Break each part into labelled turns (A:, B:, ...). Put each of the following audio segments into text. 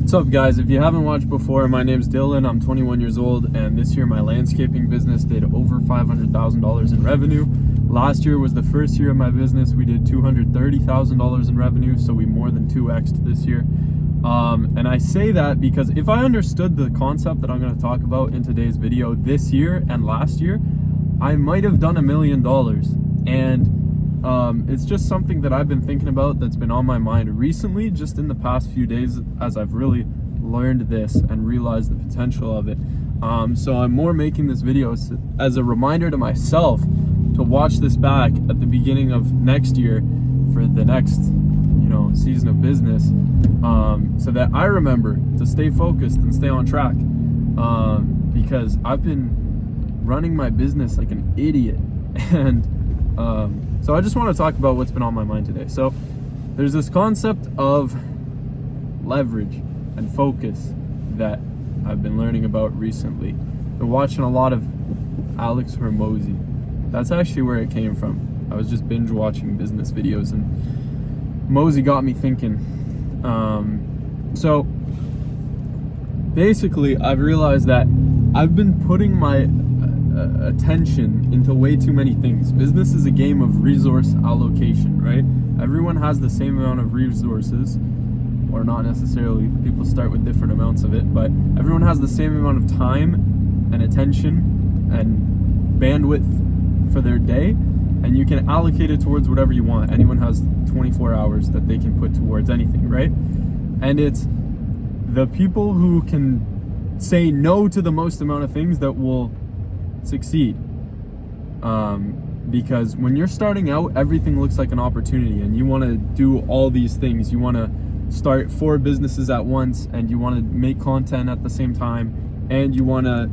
A: What's up, guys? If you haven't watched before, my name's Dylan. I'm 21 years old, and this year my landscaping business did over $500,000 in revenue. Last year was the first year of my business. We did $230,000 in revenue, so we more than 2x'd this year. And I say that because if I understood the concept that I'm going to talk about in today's video this year and last year, I might have done $1 million. And it's just something that I've been thinking about that's been on my mind recently, just in the past few days, as I've really learned this and realized the potential of it. So I'm more making this video as a reminder to myself to watch this back at the beginning of next year for the next, season of business, so that I remember to stay focused and stay on track, because I've been running my business like an idiot. And so I just want to talk about what's been on my mind today. So there's this concept of leverage and focus that I've been learning about recently. Been watching a lot of Alex Hormozi. That's actually where it came from. I was just binge watching business videos, and Mosey got me thinking. So basically, I've realized that I've been putting my attention into way too many things. Business is a game of resource allocation, right? Everyone has the same amount of resources, or not necessarily. People start with different amounts of it, but everyone has the same amount of time and attention and bandwidth for their day, and you can allocate it towards whatever you want. Anyone has 24 hours that they can put towards anything, right? And it's the people who can say no to the most amount of things that will succeed. Because when you're starting out, everything looks like an opportunity, and you want to do all these things. You want to start 4 businesses at once, and you want to make content at the same time, and you want to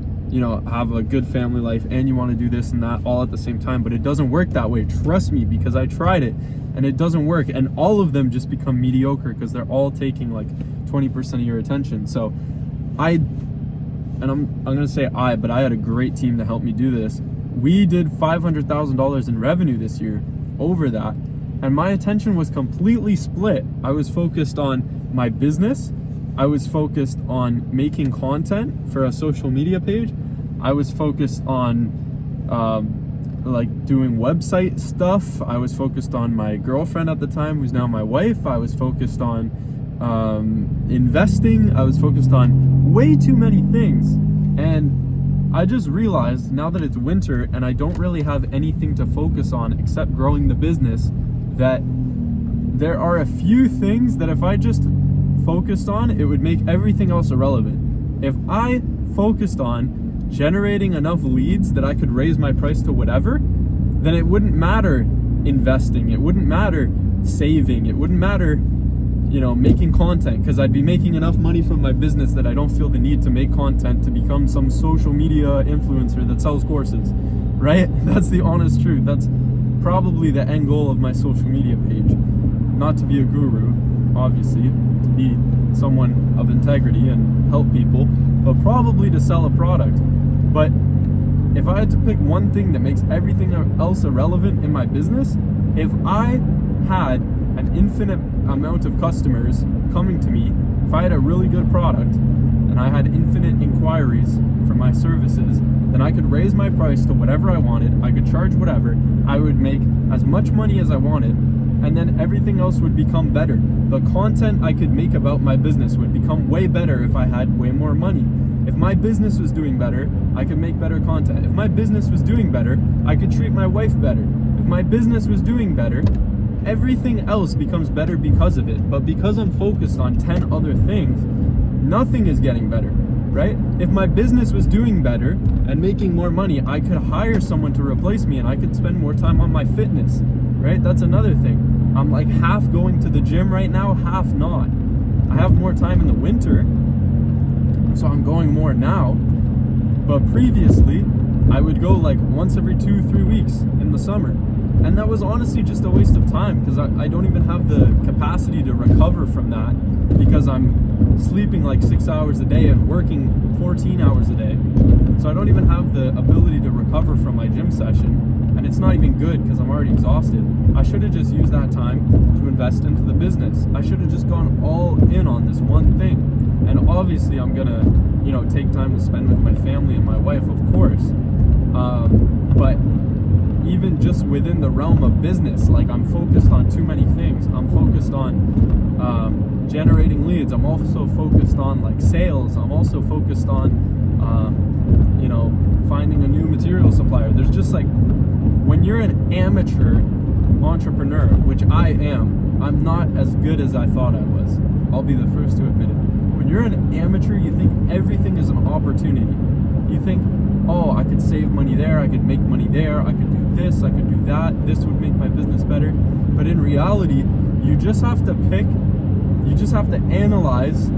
A: have a good family life, and you want to do this and that all at the same time. But it doesn't work that way. Trust me, because I tried it and it doesn't work. And all of them just become mediocre because they're all taking like 20% of your attention. So I'm going to say but I had a great team to help me do this. We did $500,000 in revenue this year over that. And my attention was completely split. I was focused on my business. I was focused on making content for a social media page. I was focused on doing website stuff. I was focused on my girlfriend at the time, who's now my wife. I was focused on investing. I was focused on way too many things. And I just realized now that it's winter and I don't really have anything to focus on except growing the business, that there are a few things that if I just focused on, it would make everything else irrelevant. If I focused on generating enough leads that I could raise my price to whatever, then it wouldn't matter investing, it wouldn't matter saving, it wouldn't matter making content, because I'd be making enough money from my business that I don't feel the need to make content to become some social media influencer that sells courses, right? That's the honest truth. That's probably the end goal of my social media page. Not to be a guru, obviously, to be someone of integrity and help people, but probably to sell a product. But if I had to pick one thing that makes everything else irrelevant in my business, if I had an infinite amount of customers coming to me, if I had a really good product and I had infinite inquiries for my services, then I could raise my price to whatever I wanted. I could charge whatever. I would make as much money as I wanted, and then everything else would become better. The content I could make about my business would become way better if I had way more money. If my business was doing better, I could make better content. If my business was doing better, I could treat my wife better. If my business was doing better, everything else becomes better because of it. But because I'm focused on 10 other things, nothing is getting better, right? If my business was doing better and making more money, I could hire someone to replace me and I could spend more time on my fitness, right? That's another thing. I'm like half going to the gym right now, half not. I have more time in the winter, so I'm going more now. But previously, I would go like once every 2-3 weeks in the summer. And that was honestly just a waste of time, because I don't even have the capacity to recover from that, because I'm sleeping like 6 hours a day and working 14 hours a day. So I don't even have the ability to recover from my gym session, and it's not even good because I'm already exhausted. I should have just used that time to invest into the business. I should have just gone all in on this one thing. And obviously I'm gonna, take time to spend with my family and my wife, of course. But even just within the realm of business, like, I'm focused on too many things. I'm focused on generating leads. I'm also focused on like sales. I'm also focused on finding a new material supplier. There's just like, when you're an amateur entrepreneur, which I am, I'm not as good as I thought I was. I'll be the first to admit it. When you're an amateur, you think everything is an opportunity. You think, oh, I could save money there, I could make money there, I could do this, I could do that, this would make my business better. But in reality, you just have to analyze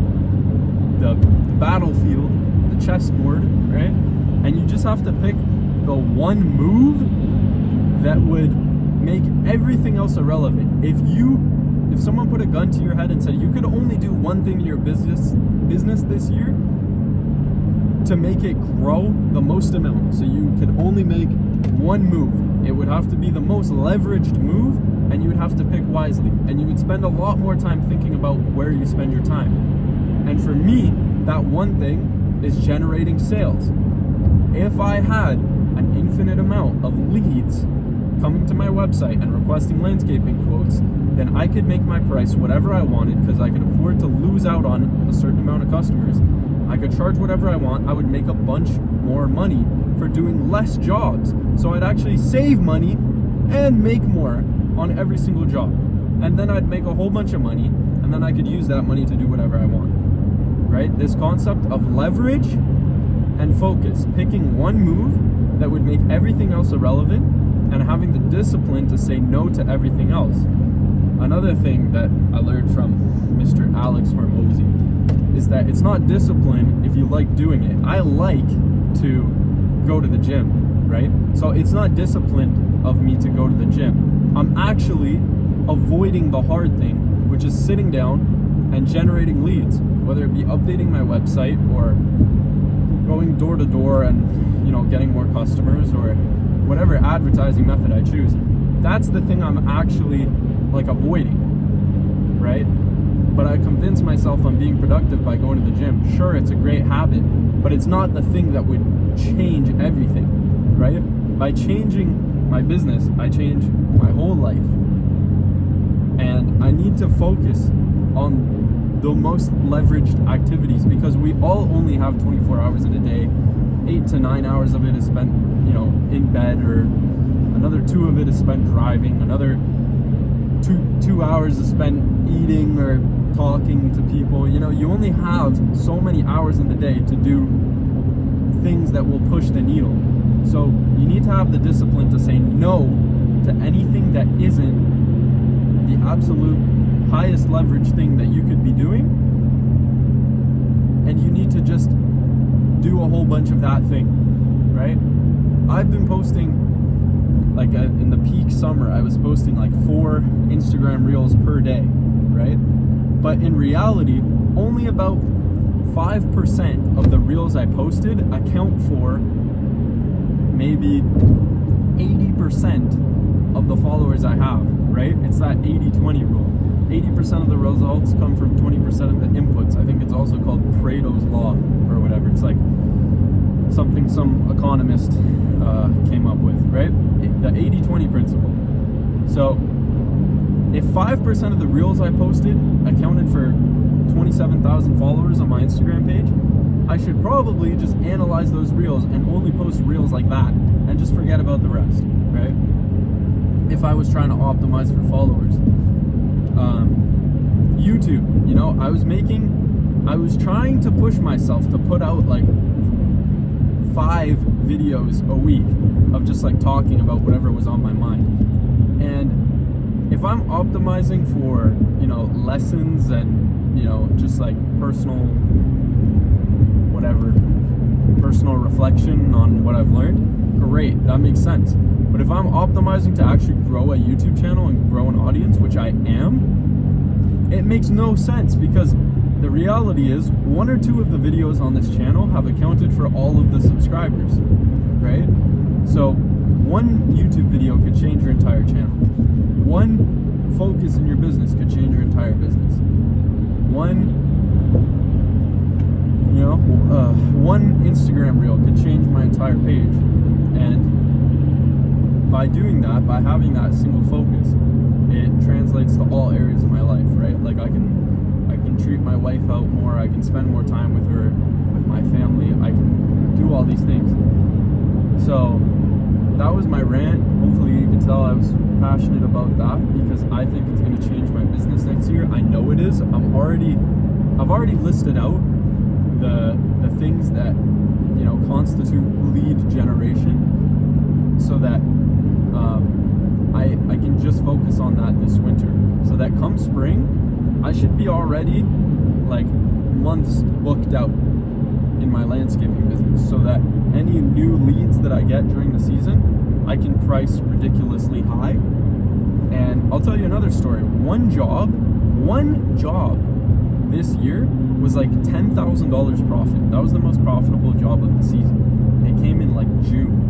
A: the battlefield, the chessboard, right? And you just have to pick the one move that would make everything else irrelevant. If someone put a gun to your head and said you could only do one thing in your business this year to make it grow the most amount, so you could only make one move, it would have to be the most leveraged move, and you would have to pick wisely, and you would spend a lot more time thinking about where you spend your time. And for me, that one thing is generating sales. If I had an infinite amount of leads coming to my website and requesting landscaping quotes, then I could make my price whatever I wanted, because I could afford to lose out on a certain amount of customers. I could charge whatever I want. I would make a bunch more money for doing less jobs. So I'd actually save money and make more on every single job. And then I'd make a whole bunch of money, and then I could use that money to do whatever I want. Right? This concept of leverage and focus, picking one move that would make everything else irrelevant, and having the discipline to say no to everything else. Another thing that I learned from Mr. Alex Hormozy is that it's not discipline if you like doing it. I like to go to the gym, right? So it's not disciplined of me to go to the gym. I'm actually avoiding the hard thing, which is sitting down and generating leads, whether it be updating my website or going door to door and getting more customers, or whatever advertising method I choose. That's the thing I'm actually like avoiding, right? But I convince myself I'm being productive by going to the gym. Sure, it's a great habit, but it's not the thing that would change everything, right? By changing my business, I change my whole life. And I need to focus on the most leveraged activities, because we all only have 24 hours in a day. 8 to 9 hours of it is spent, in bed, or another 2 of it is spent driving, another two hours is spent eating or talking to people. You only have so many hours in the day to do things that will push the needle. So you need to have the discipline to say no to anything that isn't the absolute highest leverage thing that you could be doing, and you need to just do a whole bunch of that thing, right? I've been posting, like in the peak summer, I was posting like 4 Instagram reels per day, right? But in reality, only about 5% of the reels I posted account for maybe 80% of the followers I have, right? It's that 80-20 rule. 80% of the results come from 20% of the inputs. I think it's also called Pareto's Law or whatever. It's like something some economist came up with, right? The 80-20 principle. So if 5% of the reels I posted accounted for 27,000 followers on my Instagram page, I should probably just analyze those reels and only post reels like that and just forget about the rest, right? If I was trying to optimize for followers. YouTube, I was trying to push myself to put out like 5 videos a week of just like talking about whatever was on my mind. And if I'm optimizing for, lessons and, just like personal reflection on what I've learned, great, that makes sense. But if I'm optimizing to actually grow a YouTube channel and grow an audience, which I am, it makes no sense, because the reality is 1 or 2 of the videos on this channel have accounted for all of the subscribers, right? So 1 YouTube video could change your entire channel. 1 focus in your business could change your entire business. 1 one Instagram reel could change my entire page. And by doing that, by having that single focus, it translates to all areas of my life, right? Like I can treat my wife out more, I can spend more time with her, with my family, I can do all these things. So that was my rant. Hopefully you can tell I was passionate about that because I think it's going to change my business next year. I know it is. I've already listed out the things that, you know, constitute lead generation, so that I can just focus on that this winter, so that come spring I should be already like months booked out in my landscaping business, so that any new leads that I get during the season I can price ridiculously high. And I'll tell you another story. One job this year was like $10,000 profit. That was the most profitable job of the season, and it came in like June.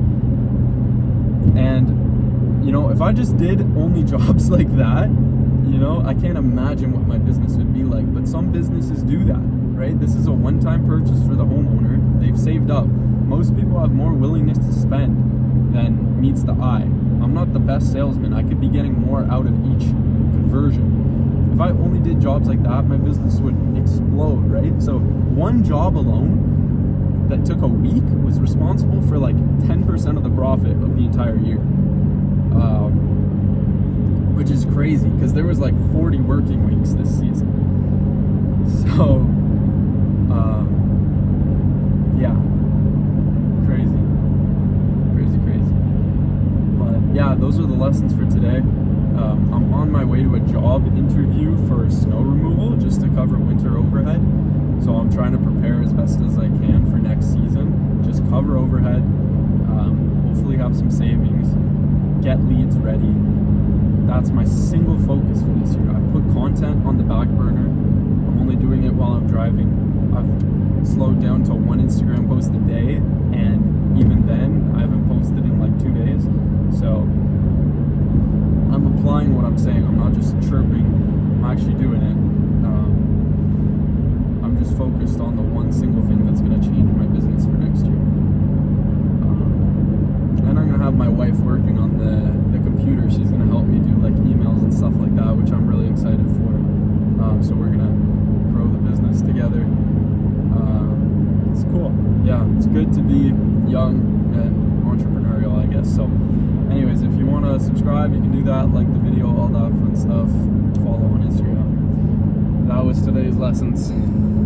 A: And you know, if I just did only jobs like that, you know, I can't imagine what my business would be like. But some businesses do that, right? This is a one-time purchase for the homeowner. They've saved up. Most people have more willingness to spend than meets the eye. I'm not the best salesman. I could be getting more out of each conversion. If I only did jobs like that, my business would explode, right? So one job alone that took a week was responsible for like 10% of the profit of the entire year. Which is crazy because there was like 40 working weeks this season. So, yeah, crazy. But yeah, those are the lessons for today. I'm on my way to a job interview for snow removal just to cover winter overhead. So I'm trying to prepare as best as I can for next season. Just cover overhead, hopefully have some savings, get leads ready. That's my single focus for this year. I've put content on the back burner. I'm only doing it while I'm driving. I've slowed down to one Instagram post a day, and even then, I haven't posted in like 2 days. So I'm applying what I'm saying. I'm not just chirping. I'm actually doing it. I'm just focused on the one single thing that's going to change my business for next year. And I'm going to have my wife working on the computer. She's going to help me do like emails and stuff like that, which I'm really excited for. So we're going to grow the business together. It's cool. Yeah, it's good to be young and entrepreneurial, I guess. So anyways, if you want to subscribe, you can do that, like the video, all that fun stuff. Follow on Instagram. That was today's lessons.